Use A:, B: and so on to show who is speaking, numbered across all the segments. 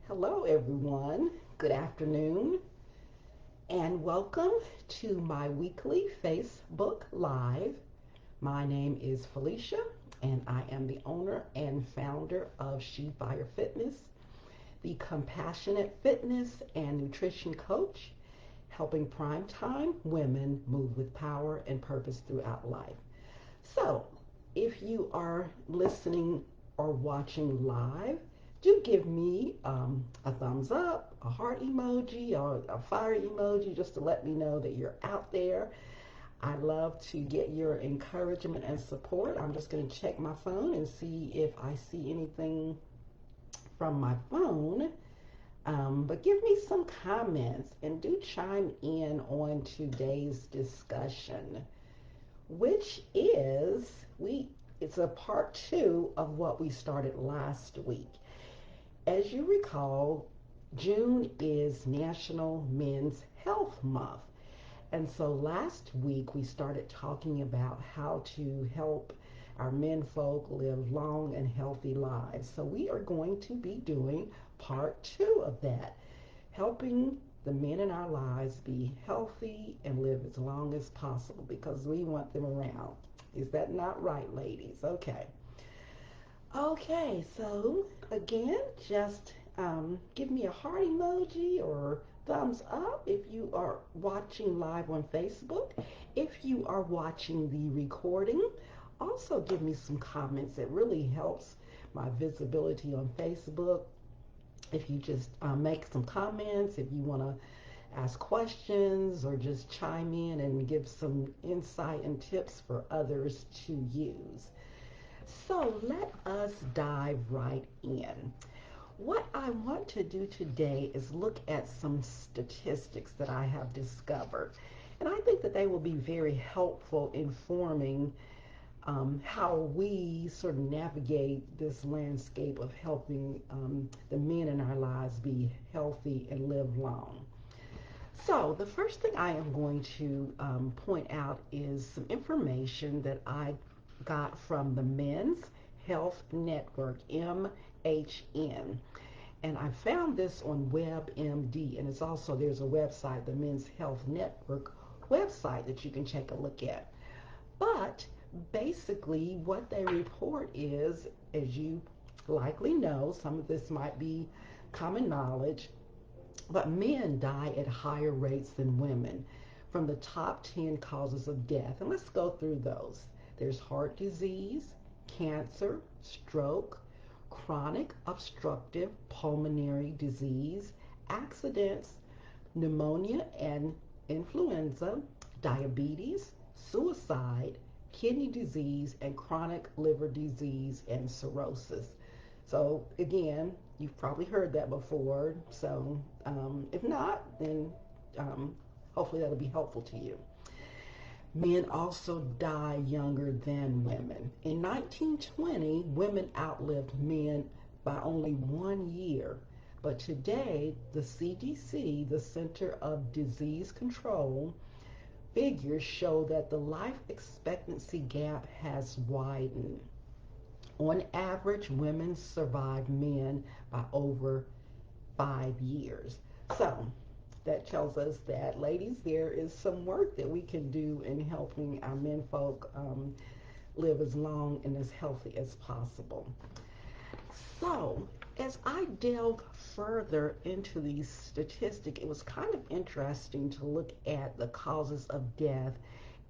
A: Hello, everyone. Good afternoon, and welcome to my weekly Facebook Live. My name is Felicia, and I am the owner and founder of She Fire Fitness, the compassionate fitness and nutrition coach, helping primetime women move with power and purpose throughout life. So, if you are listening or watching live, do give me a thumbs up, a heart emoji, or a fire emoji just to let me know that you're out there. I love to get your encouragement and support. I'm just going to check my phone and see if I see anything from my phone. But give me some comments and do chime in on today's discussion, which is it's a part two of what we started last week. As you recall, June is National Men's Health Month. And so last week we started talking about how to help our menfolk live long and healthy lives. So we are going to be doing part two of that, helping the men in our lives be healthy and live as long as possible because we want them around. Is that not right, ladies? Okay. Okay, so again, just give me a heart emoji or thumbs up if you are watching live on Facebook. If you are watching the recording, also give me some comments. It really helps my visibility on Facebook. If you just make some comments, if you want to ask questions or just chime in and give some insight and tips for others to use. So let us dive right in. What I want to do today is look at some statistics that I have discovered. And I think that they will be very helpful in forming how we sort of navigate this landscape of helping the men in our lives be healthy and live long. So, the first thing I am going to point out is some information that I got from the Men's Health Network, MHN. And I found this on WebMD, and it's also, there's a website, the Men's Health Network website that you can take a look at. But basically, what they report is, as you likely know, some of this might be common knowledge, but men die at higher rates than women from the top 10 causes of death. And let's go through those. There's heart disease, cancer, stroke, chronic obstructive pulmonary disease, accidents, pneumonia and influenza, diabetes, suicide, kidney disease, and chronic liver disease and cirrhosis. So again, you've probably heard that before. So if not, then hopefully that'll be helpful to you. Men also die younger than women. In 1920, women outlived men by only 1 year. But today, the CDC, the Center of Disease Control, figures show that the life expectancy gap has widened. On average, women survive men by over 5 years. So that tells us that, ladies, there is some work that we can do in helping our menfolk live as long and as healthy as possible. So, as I delved further into these statistics, it was kind of interesting to look at the causes of death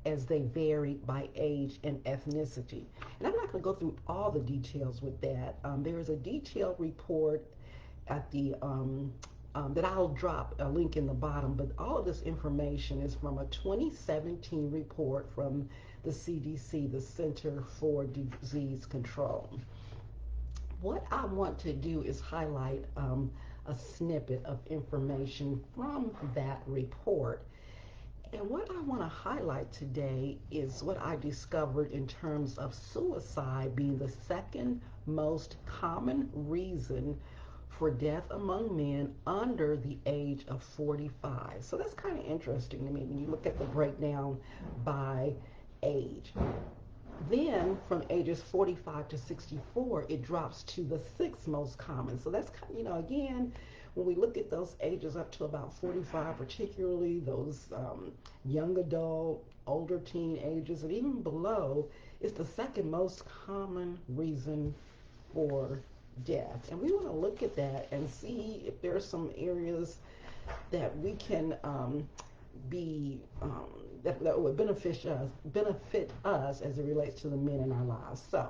A: as they vary by age and ethnicity. And I'm not going to go through all the details with that. There is a detailed report at the that I'll drop a link in the bottom, but all of this information is from a 2017 report from the CDC, the Center for Disease Control. What I want to do is highlight a snippet of information from that report. And what I want to highlight today is what I discovered in terms of suicide being the second most common reason for death among men under the age of 45. So that's kind of interesting to me when you look at the breakdown by age. Then from ages 45 to 64, it drops to the sixth most common. So that's, again, when we look at those ages up to about 45, particularly those young adult, older teenagers, and even below, it's the second most common reason for death. And we want to look at that and see if there are some areas that we can be that would benefit us as it relates to the men in our lives. So,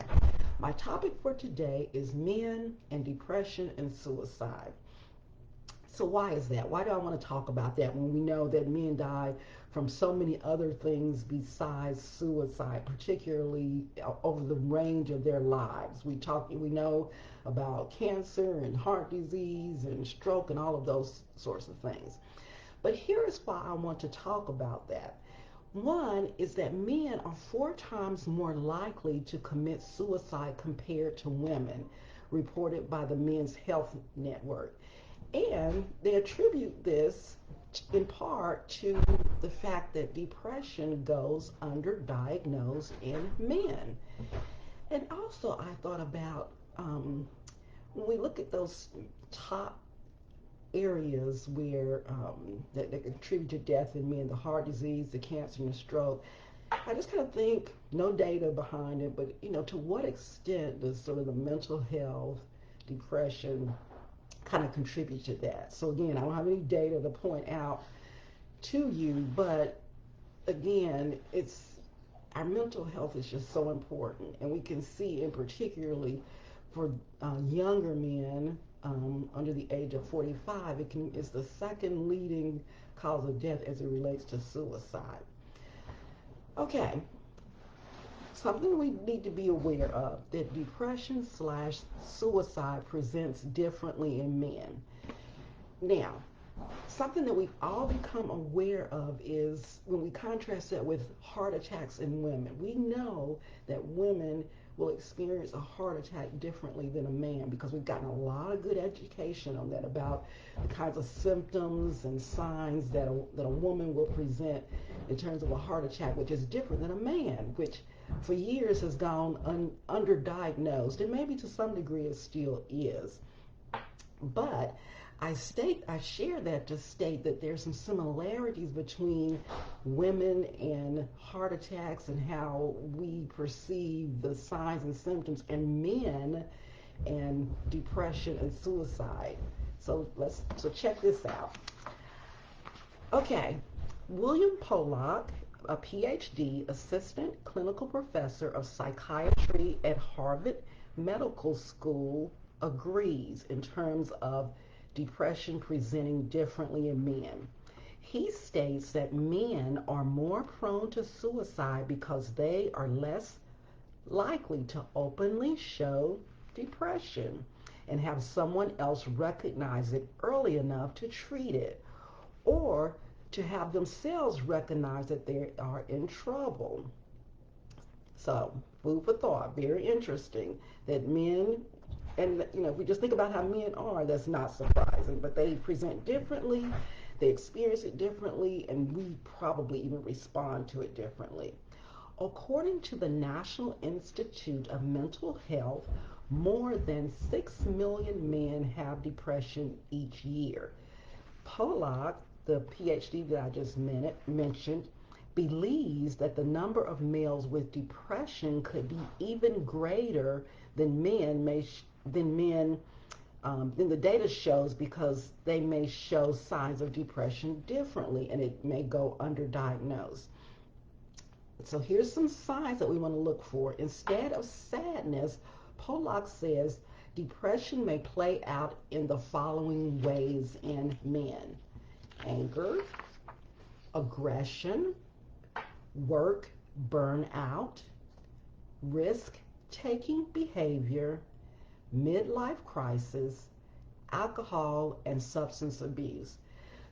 A: my topic for today is men and depression and suicide. So why is that? Why do I want to talk about that when we know that men die from so many other things besides suicide, particularly over the range of their lives? We know about cancer and heart disease and stroke and all of those sorts of things. But here is why I want to talk about that. One is that men are 4 times more likely to commit suicide compared to women, reported by the Men's Health Network. And they attribute this in part to the fact that depression goes underdiagnosed in men. And also, I thought about when we look at those top areas where that contribute to death in men, the heart disease, the cancer, and the stroke. I just kind of think, no data behind it, but to what extent does sort of the mental health, depression, kind of contribute to that? So again, I don't have any data to point out to you, but again, it's our mental health is just so important, and we can see, in particularly for younger men under the age of 45, it's the second leading cause of death as it relates to suicide. Okay, something we need to be aware of, that depression slash suicide presents differently in men. Now, something that we've all become aware of is when we contrast that with heart attacks in women. We know that women will experience a heart attack differently than a man because we've gotten a lot of good education on that, about the kinds of symptoms and signs that a woman will present in terms of a heart attack, which is different than a man, which for years has gone underdiagnosed, and maybe to some degree it still is. But I share that to state that there's some similarities between women and heart attacks and how we perceive the signs and symptoms, and men and depression and suicide. So check this out. Okay, William Pollock, a PhD, assistant clinical professor of psychiatry at Harvard Medical School, agrees in terms of depression presenting differently in men. He states that men are more prone to suicide because they are less likely to openly show depression and have someone else recognize it early enough to treat it, or to have themselves recognize that they are in trouble. So, food for thought, very interesting that men, and if we just think about how men are, that's not surprising, but they present differently, they experience it differently, and we probably even respond to it differently. According to the National Institute of Mental Health, more than 6 million men have depression each year. Pollock, the PhD that I just mentioned, believes that the number of males with depression could be even greater than than the data shows, because they may show signs of depression differently and it may go underdiagnosed. So here's some signs that we want to look for. Instead of sadness, Pollock says depression may play out in the following ways in men: anger, aggression, work burnout, risk taking behavior, midlife crisis, alcohol, and substance abuse.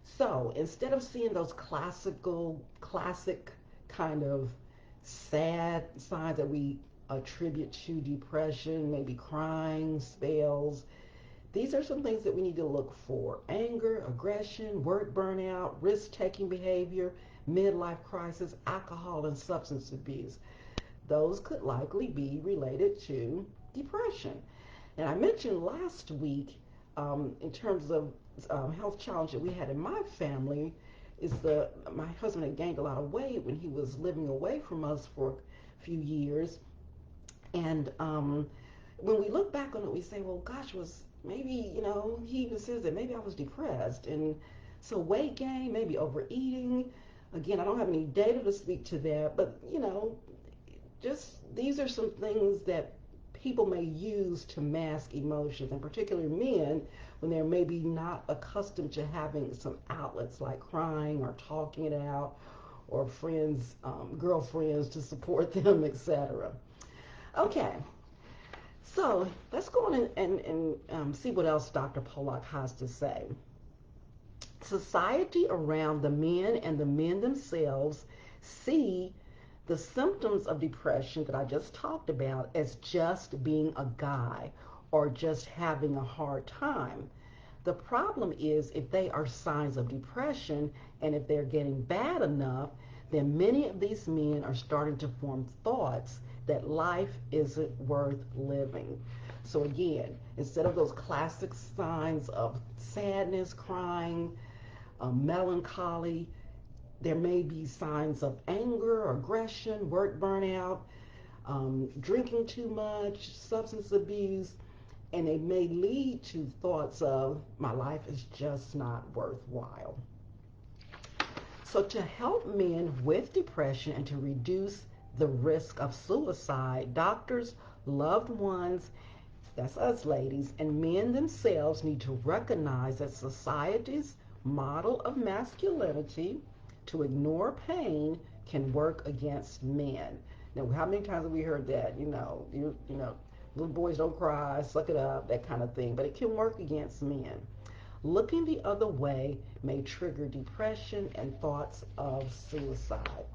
A: So instead of seeing those classic kind of sad signs that we attribute to depression, maybe crying spells, these are some things that we need to look for: anger, aggression, work burnout, risk taking behavior, midlife crisis, alcohol, and substance abuse. those could likely be related to depression. And I mentioned last week, in terms of health challenge that we had in my family, is my husband had gained a lot of weight when he was living away from us for a few years, and when we look back on it, we say, well, gosh, was maybe, he even says that maybe I was depressed. And so weight gain, maybe overeating. Again, I don't have any data to speak to that, but, just these are some things that people may use to mask emotions, and particularly men when they're maybe not accustomed to having some outlets like crying or talking it out, or friends, girlfriends to support them, etc. Okay, so let's go on and see what else Dr. Pollock has to say. Society around the men and the men themselves see the symptoms of depression that I just talked about as just being a guy or just having a hard time. The problem is if they are signs of depression and if they're getting bad enough, then many of these men are starting to form thoughts that life isn't worth living. So again, instead of those classic signs of sadness, crying, melancholy, there may be signs of anger, aggression, work burnout, drinking too much, substance abuse, and they may lead to thoughts of my life is just not worthwhile. So, to help men with depression and to reduce the risk of suicide, doctors, loved ones, that's us ladies, and men themselves need to recognize that society's model of masculinity to ignore pain can work against men. Now, how many times have we heard that? Little boys don't cry, suck it up, that kind of thing. But it can work against men. Looking the other way may trigger depression and thoughts of suicide.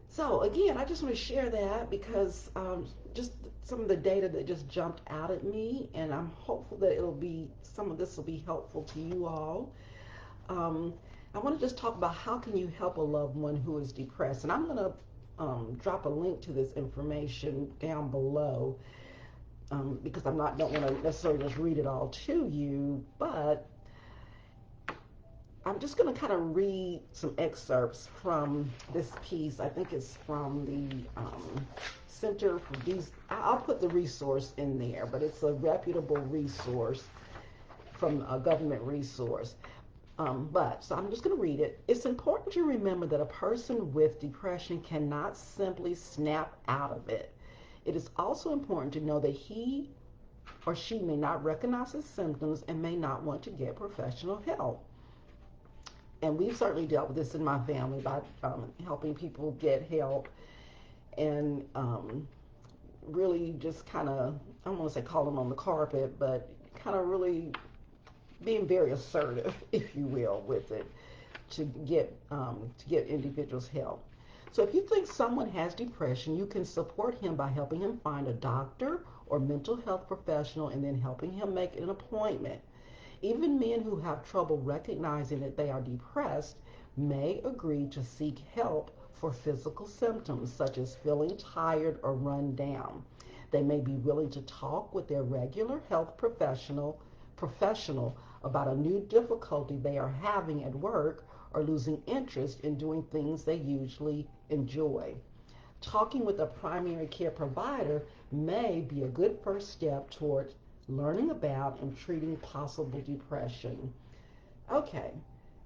A: So again, I just want to share that because just some of the data that just jumped out at me, and I'm hopeful that some of this will be helpful to you all. Um, I want to just talk about how can you help a loved one who is depressed, and I'm going to drop a link to this information down below because don't want to necessarily just read it all to you, but I'm just going to kind of read some excerpts from this piece. I think it's from the Center for these. I'll put the resource in there, but it's a reputable resource from a government resource. So I'm just going to read it. It's important to remember that a person with depression cannot simply snap out of it. It is also important to know that he or she may not recognize his symptoms and may not want to get professional help. And we've certainly dealt with this in my family by helping people get help and really just kind of, I don't want to say call them on the carpet, but kind of really being very assertive, if you will, with it to get individuals help. So if you think someone has depression, you can support him by helping him find a doctor or mental health professional and then helping him make an appointment. Even men who have trouble recognizing that they are depressed may agree to seek help for physical symptoms such as feeling tired or run down. They may be willing to talk with their regular health professional about a new difficulty they are having at work or losing interest in doing things they usually enjoy. Talking with a primary care provider may be a good first step toward learning about and treating possible depression. Okay,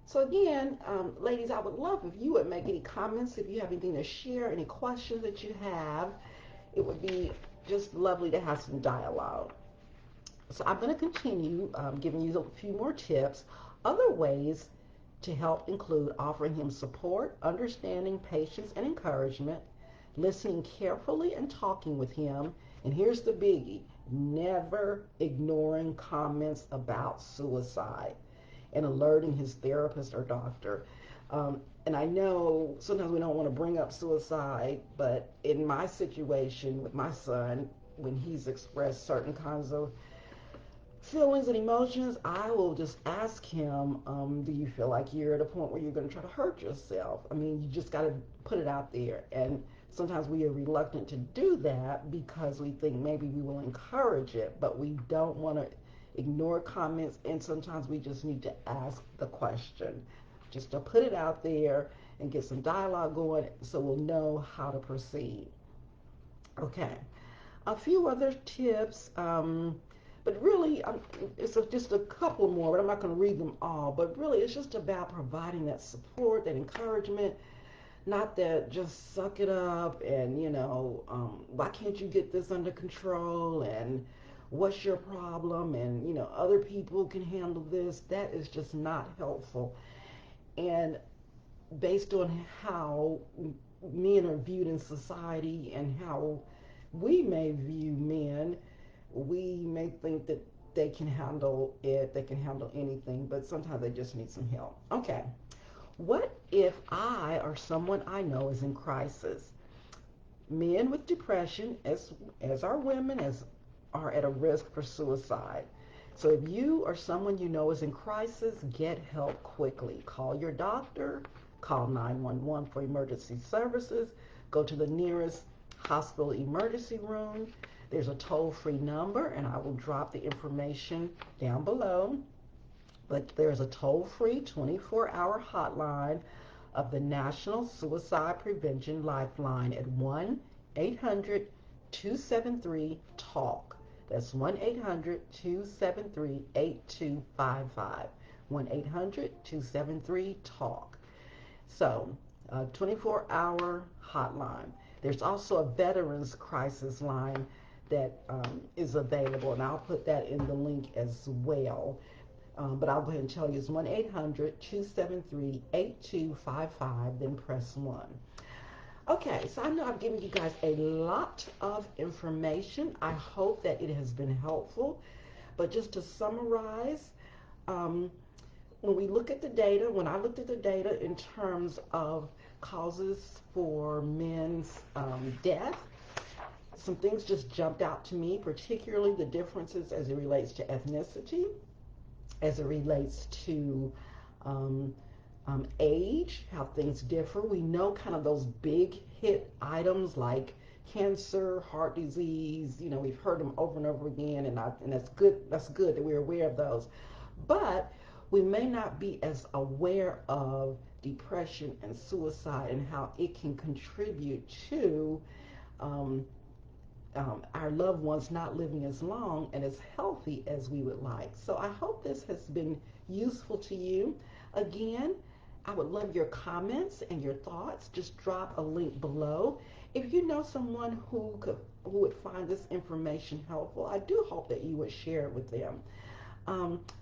A: so again, ladies, I would love if you would make any comments, if you have anything to share, any questions that you have. It would be just lovely to have some dialogue. So I'm going to continue giving you a few more tips. Other ways to help include offering him support, understanding, patience, and encouragement, listening carefully and talking with him. And here's the biggie: never ignoring comments about suicide and alerting his therapist or doctor. And I know sometimes we don't want to bring up suicide, but in my situation with my son, when he's expressed certain kinds of feelings and emotions, I will just ask him, do you feel like you're at a point where you're going to try to hurt yourself? I mean, you just got to put it out there. And sometimes we are reluctant to do that because we think maybe we will encourage it, but we don't want to ignore comments, and sometimes we just need to ask the question just to put it out there and get some dialogue going so we'll know how to proceed. Okay, a few other tips, but really, just a couple more, but I'm not going to read them all. But really, it's just about providing that support, that encouragement, not that just suck it up and, why can't you get this under control and what's your problem and, other people can handle this. That is just not helpful. And based on how men are viewed in society and how we may view men, we may think that they can handle it, they can handle anything, but sometimes they just need some help. Okay, what if I or someone I know is in crisis? Men with depression, as are women, as are at a risk for suicide. So if you or someone you know is in crisis, get help quickly. Call your doctor, call 911 for emergency services, go to the nearest hospital emergency room. There's a toll-free number, and I will drop the information down below. But there's a toll-free 24-hour hotline of the National Suicide Prevention Lifeline at 1-800-273-TALK. That's 1-800-273-8255. 1-800-273-TALK. So, 24-hour hotline. There's also a veterans crisis line that is available, and I'll put that in the link as well. But I'll go ahead and tell you it's 1-800-273-8255, then press 1. Okay, so I know I've given you guys a lot of information. I hope that it has been helpful. But just to summarize, um, when we look at the data, when I looked at the data in terms of causes for men's death, some things just jumped out to me, particularly the differences as it relates to ethnicity, as it relates to um, age, how things differ. We know kind of those big hit items like cancer, heart disease. We've heard them over and over again, and that's good. That's good that we're aware of those. But we may not be as aware of depression and suicide and how it can contribute to um, our loved ones not living as long and as healthy as we would like. So I hope this has been useful to you. Again, I would love your comments and your thoughts. Just drop a link below. If you know someone who would find this information helpful, I do hope that you would share it with them.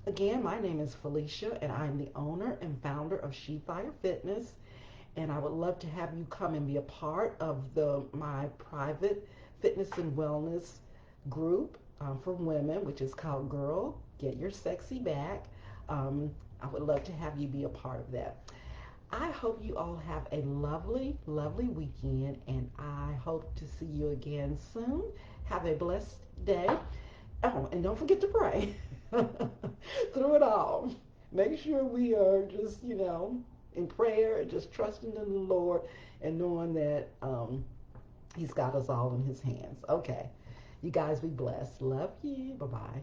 A: Again, my name is Felicia, and I'm the owner and founder of She Fire Fitness. And I would love to have you come and be a part of my private fitness and wellness group for women, which is called Girl, Get Your Sexy Back. I would love to have you be a part of that. I hope you all have a lovely, lovely weekend, and I hope to see you again soon. Have a blessed day. Oh, and don't forget to pray through it all. Make sure we are just, in prayer, just trusting in the Lord and knowing that He's got us all in His hands. Okay. You guys be blessed. Love you. Bye bye.